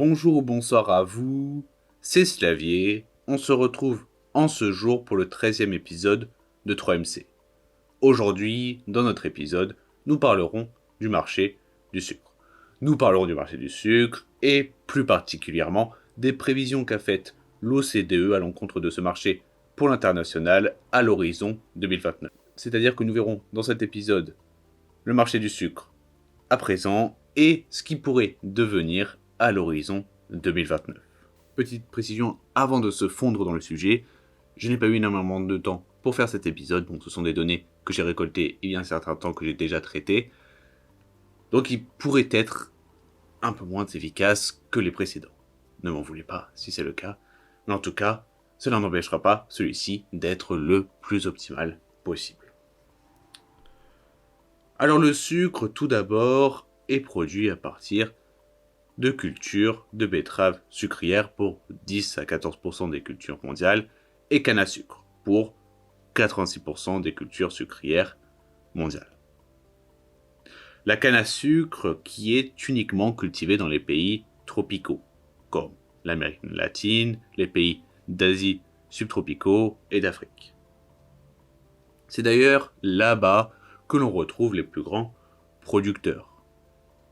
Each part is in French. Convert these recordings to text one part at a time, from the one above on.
Bonjour ou bonsoir à vous, c'est Slavier. On se retrouve en ce jour pour le 13e épisode de 3MC. Aujourd'hui, dans notre épisode, nous parlerons du marché du sucre. Nous parlerons du marché du sucre et plus particulièrement des prévisions qu'a faites l'OCDE à l'encontre de ce marché pour l'international à l'horizon 2029. C'est-à-dire que nous verrons dans cet épisode le marché du sucre à présent et ce qui pourrait devenir à l'horizon 2029. Petite précision avant de se fondre dans le sujet, je n'ai pas eu énormément de temps pour faire cet épisode, donc ce sont des données que j'ai récoltées il y a un certain temps que j'ai déjà traitées, donc il pourrait être un peu moins efficace que les précédents. Ne m'en voulez pas si c'est le cas, mais en tout cas, cela n'empêchera pas celui-ci d'être le plus optimal possible. Alors le sucre, tout d'abord, est produit à partir de cultures de betteraves sucrières pour 10 à 14% des cultures mondiales et canne à sucre pour 86% des cultures sucrières mondiales. La canne à sucre qui est uniquement cultivée dans les pays tropicaux, comme l'Amérique latine, les pays d'Asie subtropicaux et d'Afrique. C'est d'ailleurs là-bas que l'on retrouve les plus grands producteurs,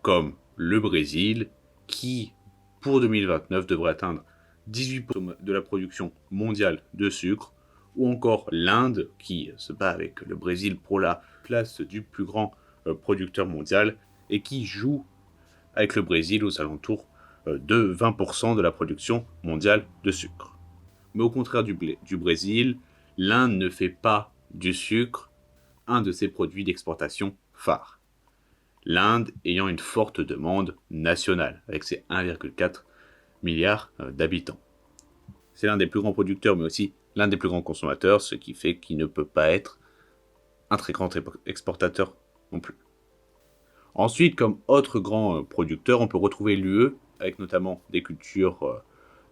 comme le Brésil, qui, pour 2029, devrait atteindre 18% de la production mondiale de sucre, ou encore l'Inde, qui se bat avec le Brésil pour la place du plus grand producteur mondial, et qui joue avec le Brésil aux alentours de 20% de la production mondiale de sucre. Mais au contraire du Brésil, l'Inde ne fait pas du sucre un de ses produits d'exportation phares. L'Inde ayant une forte demande nationale, avec ses 1,4 milliard d'habitants. C'est l'un des plus grands producteurs, mais aussi l'un des plus grands consommateurs, ce qui fait qu'il ne peut pas être un très grand exportateur non plus. Ensuite, comme autre grand producteur, on peut retrouver l'UE, avec notamment des cultures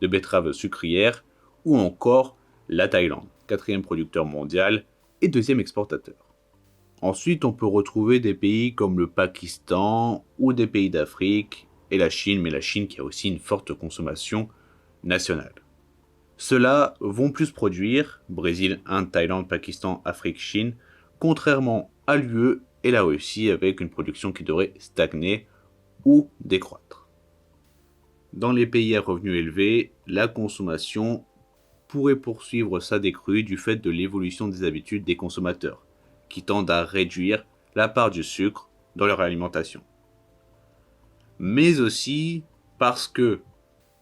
de betteraves sucrières, ou encore la Thaïlande, 4e producteur mondial et 2e exportateur. Ensuite, on peut retrouver des pays comme le Pakistan ou des pays d'Afrique et la Chine, mais la Chine qui a aussi une forte consommation nationale. Ceux-là vont plus produire, Brésil, Inde, Thaïlande, Pakistan, Afrique, Chine, contrairement à l'UE et la Russie avec une production qui devrait stagner ou décroître. Dans les pays à revenus élevés, la consommation pourrait poursuivre sa décrue du fait de l'évolution des habitudes des consommateurs, qui tendent à réduire la part du sucre dans leur alimentation. Mais aussi parce que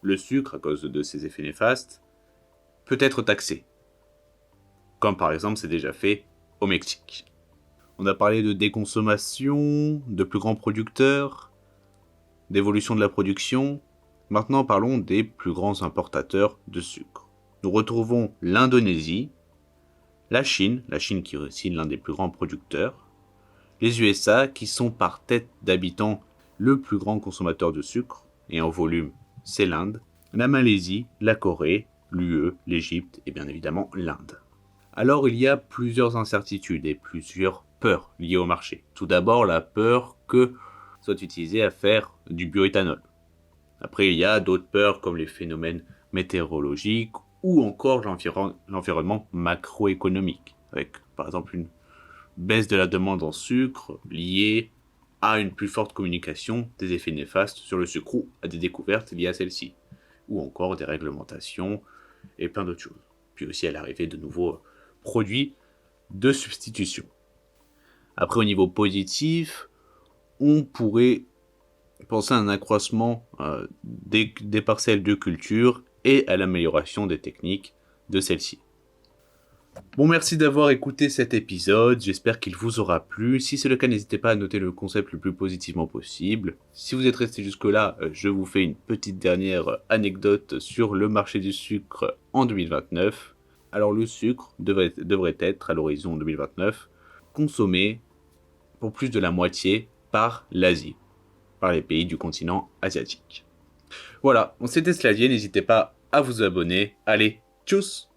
le sucre, à cause de ses effets néfastes, peut être taxé, comme par exemple c'est déjà fait au Mexique. On a parlé de déconsommation, de plus grands producteurs, d'évolution de la production. Maintenant parlons des plus grands importateurs de sucre. Nous retrouvons l'Indonésie, la Chine qui est aussi l'un des plus grands producteurs, les USA qui sont par tête d'habitants le plus grand consommateur de sucre, et en volume c'est l'Inde, la Malaisie, la Corée, l'UE, l'Égypte et bien évidemment l'Inde. Alors il y a plusieurs incertitudes et plusieurs peurs liées au marché. Tout d'abord la peur que soit utilisé à faire du bioéthanol. Après il y a d'autres peurs comme les phénomènes météorologiques ou encore l'environnement macroéconomique, avec par exemple une baisse de la demande en sucre liée à une plus forte communication des effets néfastes sur le sucre ou à des découvertes liées à celle-ci, ou encore des réglementations et plein d'autres choses. Puis aussi à l'arrivée de nouveaux produits de substitution. Après au niveau positif, on pourrait penser à un accroissement des parcelles de culture et à l'amélioration des techniques de celle-ci. Bon, merci d'avoir écouté cet épisode, j'espère qu'il vous aura plu. Si c'est le cas, n'hésitez pas à noter le concept le plus positivement possible. Si vous êtes resté jusque-là, je vous fais une petite dernière anecdote sur le marché du sucre en 2029. Alors le sucre devrait être, à l'horizon 2029, consommé pour plus de la moitié par l'Asie, par les pays du continent asiatique. Voilà, c'était Slavier, n'hésitez pas à vous abonner. Allez, tchuss!